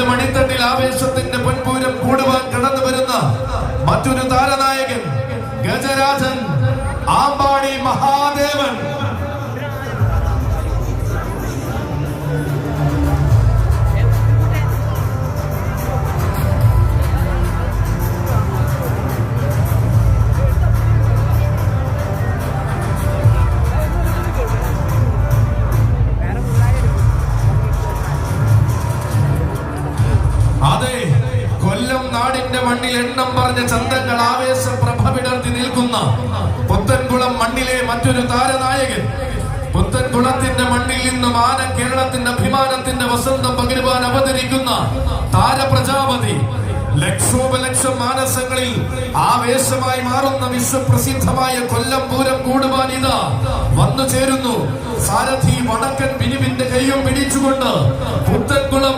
മണിത്തട്ടിൽ ആവേശത്തിന്റെ പൊൻപൂരം കൂടുവാൻ കടന്നു വരുന്ന മറ്റൊരു താരനായകൻ ഗജരാജൻ ആമ്പാടി മഹാദേവൻ. അതെ, കൊല്ലം നാടിന്റെ മണ്ണിൽ എണ്ണം പറഞ്ഞ ചന്തങ്ങൾ ആവേശ പ്രഭ വിടർത്തി നിൽക്കുന്ന പുത്തൻകുളം മണ്ണിലെ മറ്റൊരു താരനായകൻ. പുത്തൻകുളത്തിന്റെ മണ്ണിൽ നിന്നും ആന കേരളത്തിന്റെ അഭിമാനത്തിന്റെ വസന്തം പകരുവാൻ അവതരിക്കുന്ന താരപ്രജാപതി. ലക്ഷോപലക്ഷം മാനസങ്ങളിൽ ആവേശമായി മാറുന്ന വിശ്വപ്രസിദ്ധമായ കൊല്ലം പൂരം കൂടുവാൻ ഇതാ വന്നു ചേരുന്നു. സാരഥി വടക്കൻ ബിനുവിന്റെ കൈയും പിടിച്ചുകൊണ്ട് പുത്തൻകുളം